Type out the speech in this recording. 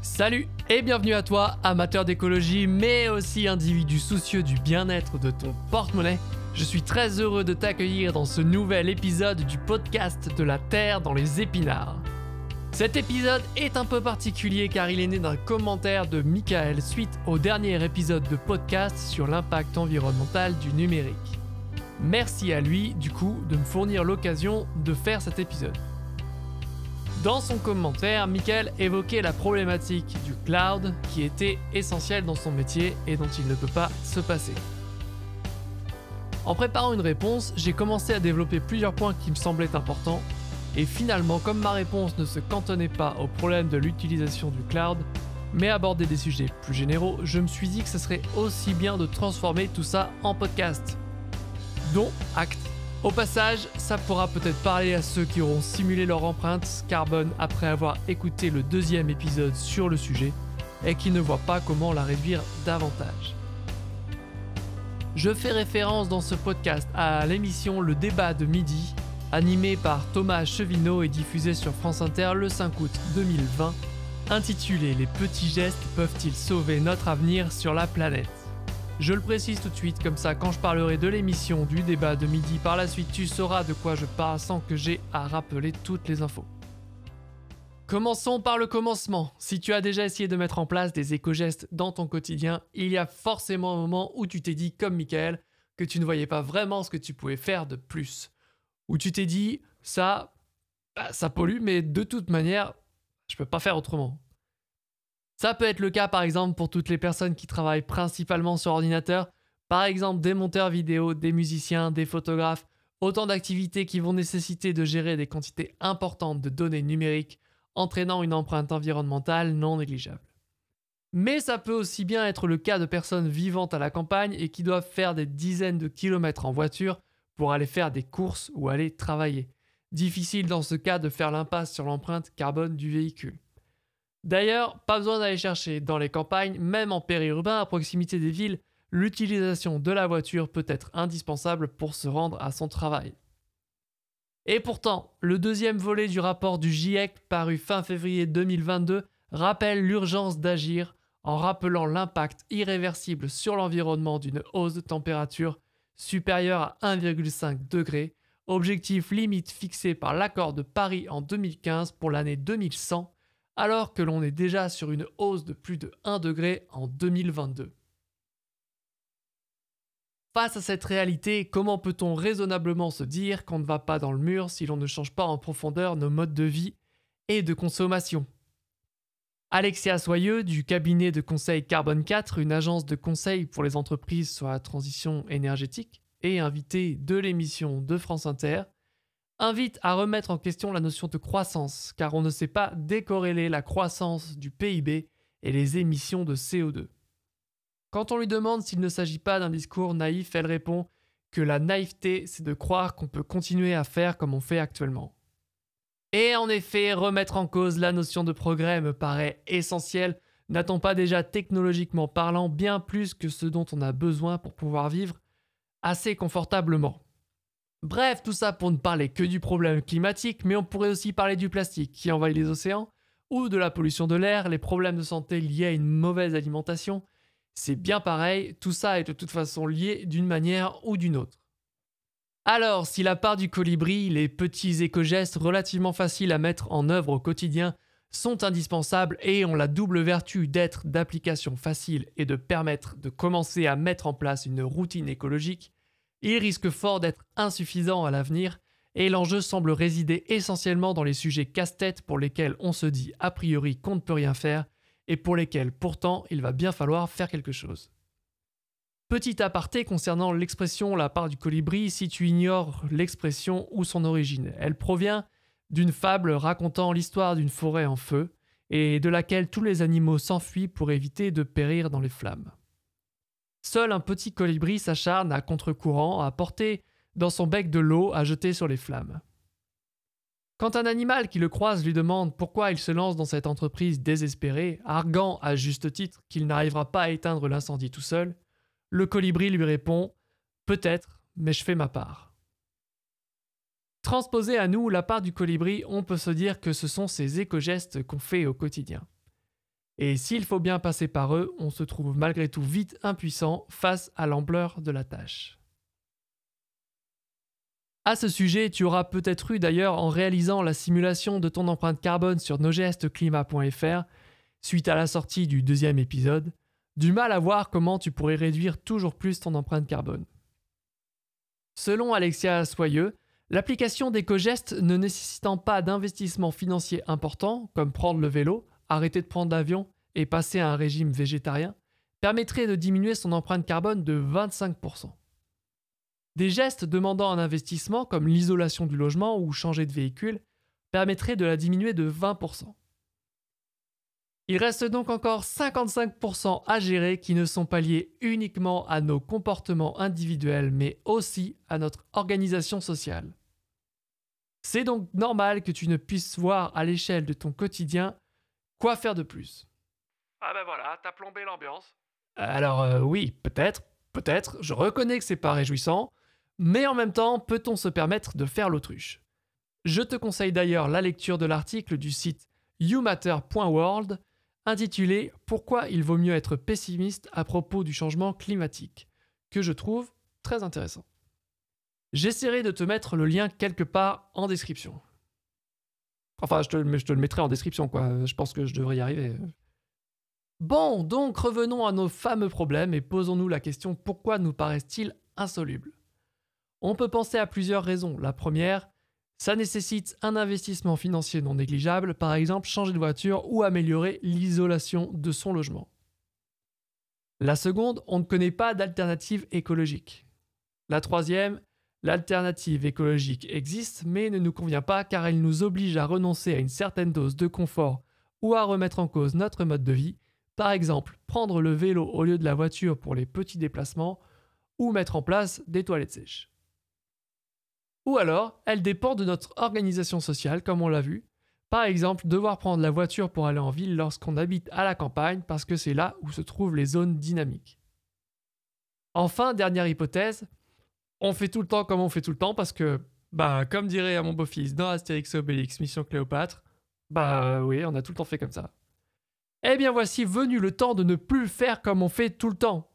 Salut et bienvenue à toi, amateur d'écologie, mais aussi individu soucieux du bien-être de ton porte-monnaie. Je suis très heureux de t'accueillir dans ce nouvel épisode du podcast de la Terre dans les épinards. Cet épisode est un peu particulier car il est né d'un commentaire de Michael suite au dernier épisode de podcast sur l'impact environnemental du numérique. Merci à lui, du coup, de me fournir l'occasion de faire cet épisode. Dans son commentaire, Michael évoquait la problématique du cloud qui était essentielle dans son métier et dont il ne peut pas se passer. En préparant une réponse, j'ai commencé à développer plusieurs points qui me semblaient importants et finalement, comme ma réponse ne se cantonnait pas au problème de l'utilisation du cloud, mais abordait des sujets plus généraux, je me suis dit que ce serait aussi bien de transformer tout ça en podcast. Dont acte. Au passage, ça pourra peut-être parler à ceux qui auront simulé leur empreinte carbone après avoir écouté le deuxième épisode sur le sujet et qui ne voient pas comment la réduire davantage. Je fais référence dans ce podcast à l'émission Le Débat de midi, animée par Thomas Chevineau et diffusée sur France Inter le 5 août 2020, intitulée « Les petits gestes peuvent-ils sauver notre avenir sur la planète ?» Je le précise tout de suite, comme ça quand je parlerai de l'émission du débat de midi par la suite, tu sauras de quoi je parle sans que j'ai à rappeler toutes les infos. Commençons par le commencement. Si tu as déjà essayé de mettre en place des éco-gestes dans ton quotidien, il y a forcément un moment où tu t'es dit, comme Michael, que tu ne voyais pas vraiment ce que tu pouvais faire de plus. Où tu t'es dit, ça pollue, mais de toute manière, je peux pas faire autrement. Ça peut être le cas par exemple pour toutes les personnes qui travaillent principalement sur ordinateur, par exemple des monteurs vidéo, des musiciens, des photographes, autant d'activités qui vont nécessiter de gérer des quantités importantes de données numériques, entraînant une empreinte environnementale non négligeable. Mais ça peut aussi bien être le cas de personnes vivant à la campagne et qui doivent faire des dizaines de kilomètres en voiture pour aller faire des courses ou aller travailler. Difficile dans ce cas de faire l'impasse sur l'empreinte carbone du véhicule. D'ailleurs, pas besoin d'aller chercher dans les campagnes, même en périurbain à proximité des villes, l'utilisation de la voiture peut être indispensable pour se rendre à son travail. Et pourtant, le deuxième volet du rapport du GIEC paru fin février 2022 rappelle l'urgence d'agir en rappelant l'impact irréversible sur l'environnement d'une hausse de température supérieure à 1,5 degré, objectif limite fixé par l'accord de Paris en 2015 pour l'année 2100, alors que l'on est déjà sur une hausse de plus de 1 degré en 2022. Face à cette réalité, comment peut-on raisonnablement se dire qu'on ne va pas dans le mur si l'on ne change pas en profondeur nos modes de vie et de consommation ? Alexia Soyeux, du cabinet de conseil Carbone 4, une agence de conseil pour les entreprises sur la transition énergétique, et invitée de l'émission de France Inter, invite à remettre en question la notion de croissance, car on ne sait pas décorréler la croissance du PIB et les émissions de CO2. Quand on lui demande s'il ne s'agit pas d'un discours naïf, elle répond que la naïveté, c'est de croire qu'on peut continuer à faire comme on fait actuellement. Et en effet, remettre en cause la notion de progrès me paraît essentiel. N'a-t-on pas déjà technologiquement parlant bien plus que ce dont on a besoin pour pouvoir vivre assez confortablement ? Bref, tout ça pour ne parler que du problème climatique, mais on pourrait aussi parler du plastique qui envahit les océans, ou de la pollution de l'air, les problèmes de santé liés à une mauvaise alimentation. C'est bien pareil, tout ça est de toute façon lié d'une manière ou d'une autre. Alors, si la part du colibri, les petits éco-gestes relativement faciles à mettre en œuvre au quotidien, sont indispensables et ont la double vertu d'être d'application facile et de permettre de commencer à mettre en place une routine écologique, il risque fort d'être insuffisant à l'avenir et l'enjeu semble résider essentiellement dans les sujets casse-tête pour lesquels on se dit a priori qu'on ne peut rien faire et pour lesquels pourtant il va bien falloir faire quelque chose. Petit aparté concernant l'expression la part du colibri, si tu ignores l'expression ou son origine, elle provient d'une fable racontant l'histoire d'une forêt en feu et de laquelle tous les animaux s'enfuient pour éviter de périr dans les flammes. Seul un petit colibri s'acharne à contre-courant à porter dans son bec de l'eau à jeter sur les flammes. Quand un animal qui le croise lui demande pourquoi il se lance dans cette entreprise désespérée, arguant à juste titre qu'il n'arrivera pas à éteindre l'incendie tout seul, le colibri lui répond « Peut-être, mais je fais ma part ». Transposé à nous, la part du colibri, on peut se dire que ce sont ces éco-gestes qu'on fait au quotidien. Et s'il faut bien passer par eux, on se trouve malgré tout vite impuissant face à l'ampleur de la tâche. À ce sujet, tu auras peut-être eu d'ailleurs en réalisant la simulation de ton empreinte carbone sur nosgestesclimat.fr, suite à la sortie du 2e épisode, du mal à voir comment tu pourrais réduire toujours plus ton empreinte carbone. Selon Alexia Soyeux, l'application d'éco-gestes ne nécessitant pas d'investissement financier important, comme prendre le vélo, arrêter de prendre l'avion et passer à un régime végétarien, permettrait de diminuer son empreinte carbone de 25%. Des gestes demandant un investissement comme l'isolation du logement ou changer de véhicule permettraient de la diminuer de 20%. Il reste donc encore 55% à gérer qui ne sont pas liés uniquement à nos comportements individuels mais aussi à notre organisation sociale. C'est donc normal que tu ne puisses voir à l'échelle de ton quotidien quoi faire de plus. Ah ben voilà, t'as plombé l'ambiance. Alors oui, peut-être, je reconnais que c'est pas réjouissant, mais en même temps, peut-on se permettre de faire l'autruche ? Je te conseille d'ailleurs la lecture de l'article du site youmatter.world intitulé « Pourquoi il vaut mieux être pessimiste à propos du changement climatique » que je trouve très intéressant. J'essaierai de te mettre le lien quelque part en description. Enfin, je te le mettrai en description, quoi. Je pense que je devrais y arriver. Bon, donc revenons à nos fameux problèmes et posons-nous la question pourquoi nous paraissent-ils insolubles ? On peut penser à plusieurs raisons. La première, ça nécessite un investissement financier non négligeable, par exemple changer de voiture ou améliorer l'isolation de son logement. La seconde, on ne connaît pas d'alternative écologique. La troisième, l'alternative écologique existe mais ne nous convient pas car elle nous oblige à renoncer à une certaine dose de confort ou à remettre en cause notre mode de vie, par exemple prendre le vélo au lieu de la voiture pour les petits déplacements ou mettre en place des toilettes sèches. Ou alors, elle dépend de notre organisation sociale, comme on l'a vu. Par exemple, devoir prendre la voiture pour aller en ville lorsqu'on habite à la campagne parce que c'est là où se trouvent les zones dynamiques. Enfin, dernière hypothèse, on fait tout le temps comme on fait tout le temps parce que, comme dirait à mon beau-fils dans Astérix et Obélix Mission Cléopâtre, oui, on a tout le temps fait comme ça. Eh bien voici venu le temps de ne plus faire comme on fait tout le temps.